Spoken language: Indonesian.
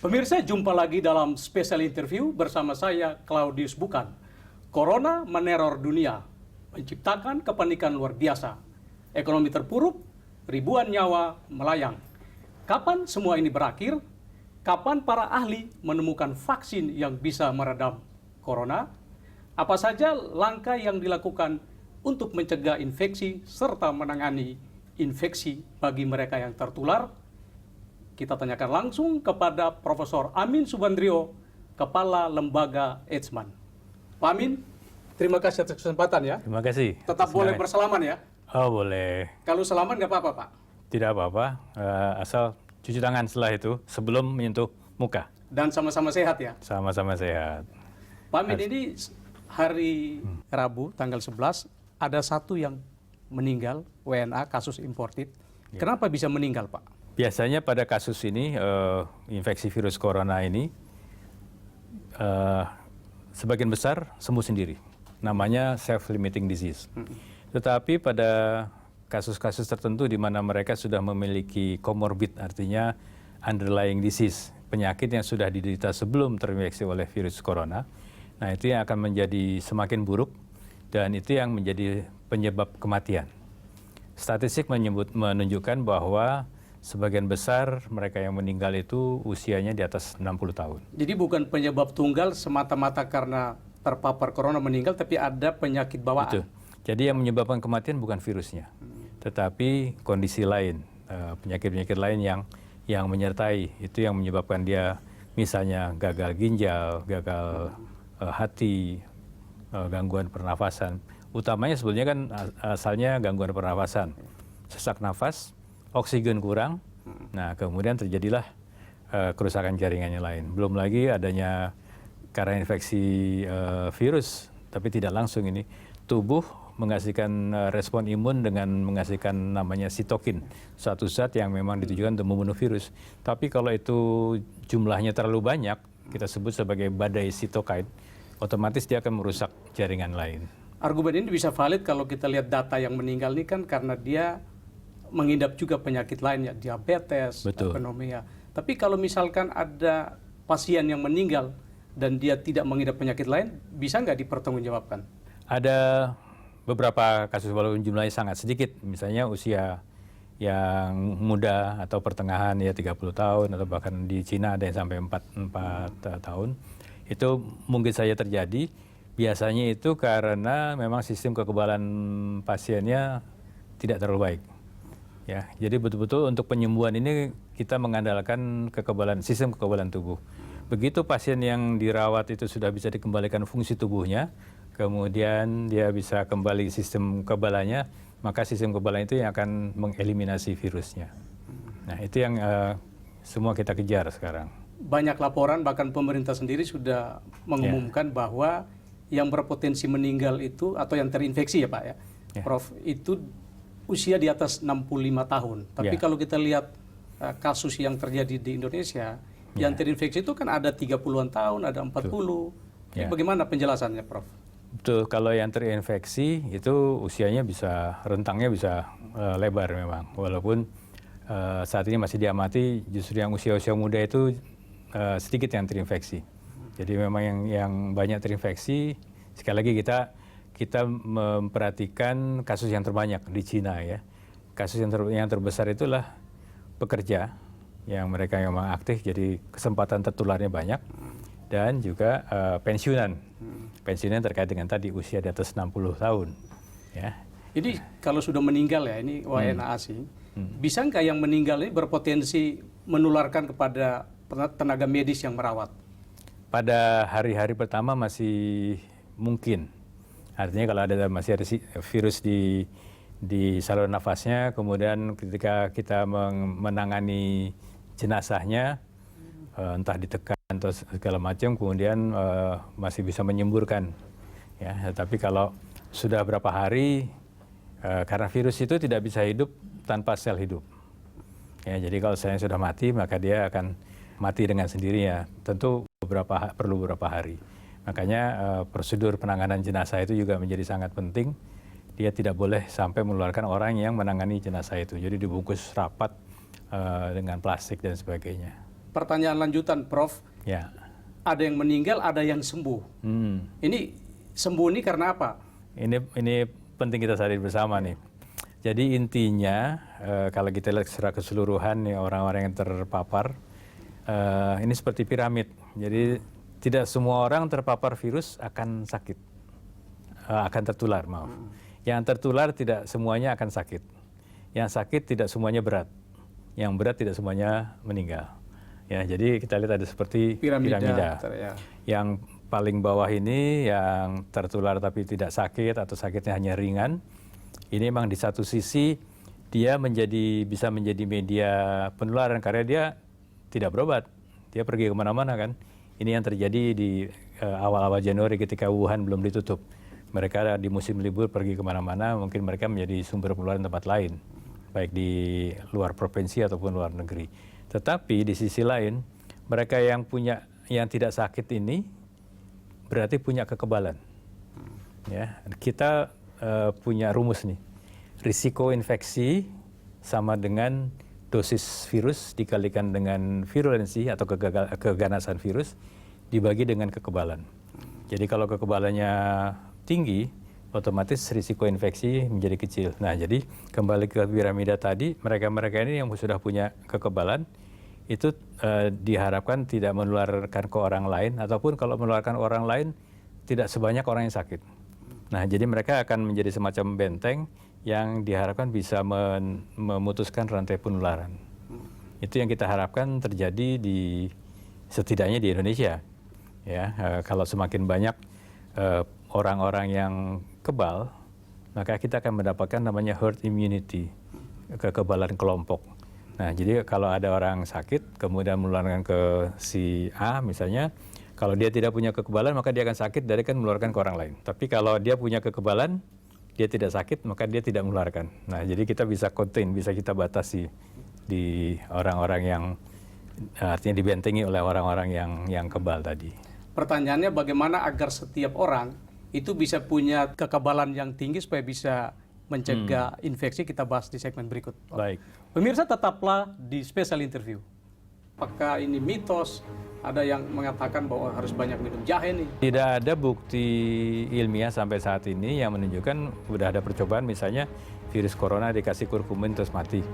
Pemirsa, jumpa lagi dalam spesial interview bersama saya, Claudius Bukan. Corona meneror dunia, menciptakan kepanikan luar biasa. Ekonomi terpuruk, ribuan nyawa melayang. Kapan semua ini berakhir? Kapan para ahli menemukan vaksin yang bisa meredam corona? Apa saja langkah yang dilakukan untuk mencegah infeksi serta menangani infeksi bagi mereka yang tertular? Kita tanyakan langsung kepada Profesor Amin Subandrio, Kepala Lembaga Eijkman. Pak Amin, terima kasih atas kesempatan ya. Terima kasih. Tetap boleh bersalaman ya? Oh, boleh. Kalau salaman nggak apa-apa, Pak? Tidak apa-apa, asal cuci tangan setelah itu sebelum menyentuh muka. Dan sama-sama sehat ya? Sama-sama sehat. Pak Amin, ini hari Rabu, tanggal 11, ada satu yang meninggal, WNA, kasus imported. Ya. Kenapa bisa meninggal, Pak? Biasanya pada kasus ini, infeksi virus corona ini, sebagian besar sembuh sendiri. Namanya self-limiting disease. Tetapi pada kasus-kasus tertentu di mana mereka sudah memiliki comorbid, artinya underlying disease, penyakit yang sudah diderita sebelum terinfeksi oleh virus corona, nah itu yang akan menjadi semakin buruk dan itu yang menjadi penyebab kematian. Statistik menunjukkan bahwa sebagian besar mereka yang meninggal itu usianya di atas 60 tahun. Jadi bukan penyebab tunggal semata-mata karena terpapar corona meninggal, tapi ada penyakit bawaan. Betul. Jadi yang menyebabkan kematian bukan virusnya, tetapi kondisi lain, penyakit-penyakit lain yang menyertai, itu yang menyebabkan dia misalnya gagal ginjal, gagal hati, gangguan pernafasan. Utamanya sebetulnya kan asalnya gangguan pernafasan, sesak nafas, oksigen kurang, nah kemudian terjadilah kerusakan jaringannya lain. Belum lagi adanya karena infeksi virus, tapi tidak langsung ini, tubuh menghasilkan respon imun dengan menghasilkan namanya sitokin, suatu zat yang memang ditujukan untuk membunuh virus. Tapi kalau itu jumlahnya terlalu banyak, kita sebut sebagai badai sitokin, otomatis dia akan merusak jaringan lain. Argumen ini bisa valid kalau kita lihat data yang meninggal ini kan karena dia mengidap juga penyakit lainnya, diabetes, pneumonia. Tapi kalau misalkan ada pasien yang meninggal dan dia tidak mengidap penyakit lain, bisa nggak dipertanggungjawabkan? Ada beberapa kasus walaupun jumlahnya sangat sedikit, misalnya usia yang muda atau pertengahan ya 30 tahun atau bahkan di Cina ada yang sampai 4 tahun. Itu mungkin saja terjadi, biasanya itu karena memang sistem kekebalan pasiennya tidak terlalu baik. Ya, jadi betul-betul untuk penyembuhan ini kita mengandalkan sistem kekebalan tubuh. Begitu pasien yang dirawat itu sudah bisa dikembalikan fungsi tubuhnya, kemudian dia bisa kembali sistem kekebalannya, maka sistem kekebalan itu yang akan mengeliminasi virusnya. Nah, itu yang semua kita kejar sekarang. Banyak laporan, bahkan pemerintah sendiri sudah mengumumkan bahwa yang berpotensi meninggal itu, atau yang terinfeksi ya Pak ya, Prof, itu usia di atas 65 tahun. Tapi kalau kita lihat kasus yang terjadi di Indonesia, yang terinfeksi itu kan ada 30-an tahun, ada 40. Bagaimana penjelasannya, Prof? Betul, kalau yang terinfeksi itu usianya rentangnya bisa lebar memang. Walaupun saat ini masih diamati justru yang usia-usia muda itu sedikit yang terinfeksi. Jadi memang yang banyak terinfeksi, sekali lagi kita memperhatikan kasus yang terbanyak di Cina ya. Kasus yang terbesar itulah pekerja yang mereka memang aktif, jadi kesempatan tertularnya banyak, dan juga pensiunan. Pensiunan terkait dengan tadi usia di atas 60 tahun. Ya. Ini kalau sudah meninggal ya, ini WNA asing, bisa nggak yang meninggal ini berpotensi menularkan kepada tenaga medis yang merawat? Pada hari-hari pertama masih mungkin. Artinya kalau masih ada virus di saluran nafasnya, kemudian ketika kita menangani jenazahnya, entah ditekan atau segala macam, kemudian masih bisa menyemburkan. Ya, tapi kalau sudah berapa hari, karena virus itu tidak bisa hidup tanpa sel hidup. Ya, jadi kalau selnya sudah mati, maka dia akan mati dengan sendirinya. Tentu perlu beberapa hari. Makanya prosedur penanganan jenazah itu juga menjadi sangat penting. Dia tidak boleh sampai menularkan orang yang menangani jenazah itu. Jadi dibungkus rapat dengan plastik dan sebagainya. Pertanyaan lanjutan, Prof. Ya. Ada yang meninggal, ada yang sembuh. Ini sembuh ini karena apa? Ini penting kita sadari bersama nih. Jadi intinya kalau kita lihat secara keseluruhan nih orang-orang yang terpapar, ini seperti piramid. Jadi tidak semua orang terpapar virus akan sakit, akan tertular, maaf. Yang tertular tidak semuanya akan sakit. Yang sakit tidak semuanya berat. Yang berat tidak semuanya meninggal. Ya, jadi kita lihat ada seperti piramida. Yang paling bawah ini yang tertular tapi tidak sakit atau sakitnya hanya ringan. Ini memang di satu sisi dia bisa menjadi media penularan karena dia tidak berobat. Dia pergi kemana-mana kan. Ini yang terjadi di awal-awal Januari ketika Wuhan belum ditutup. Mereka di musim libur pergi kemana-mana, mungkin mereka menjadi sumber penularan tempat lain. Baik di luar provinsi ataupun luar negeri. Tetapi di sisi lain, mereka yang tidak sakit ini berarti punya kekebalan. Ya, kita punya rumus nih, risiko infeksi sama dengan dosis virus dikalikan dengan virulensi atau keganasan virus dibagi dengan kekebalan. Jadi kalau kekebalannya tinggi, otomatis risiko infeksi menjadi kecil. Nah, jadi kembali ke piramida tadi, mereka-mereka ini yang sudah punya kekebalan itu diharapkan tidak menularkan ke orang lain ataupun kalau menularkan orang lain tidak sebanyak orang yang sakit. Nah, jadi mereka akan menjadi semacam benteng yang diharapkan bisa memutuskan rantai penularan. Itu yang kita harapkan terjadi setidaknya di Indonesia. Ya, kalau semakin banyak orang-orang yang kebal, maka kita akan mendapatkan namanya herd immunity, kekebalan kelompok. Nah, jadi kalau ada orang sakit kemudian menularkan ke si A misalnya, kalau dia tidak punya kekebalan maka dia akan sakit dari kan menularkan ke orang lain. Tapi kalau dia punya kekebalan, dia tidak sakit maka dia tidak menularkan. Nah, jadi kita bisa contain, bisa kita batasi di orang-orang yang artinya dibentengi oleh orang-orang yang kebal tadi. Pertanyaannya bagaimana agar setiap orang itu bisa punya kekebalan yang tinggi supaya bisa mencegah infeksi, kita bahas di segmen berikut. Baik. Pemirsa, tetaplah di Special Interview. Apakah ini mitos? Ada yang mengatakan bahwa harus banyak minum jahe nih. Tidak ada bukti ilmiah sampai saat ini yang menunjukkan sudah ada percobaan misalnya virus corona dikasih kurkumin terus mati.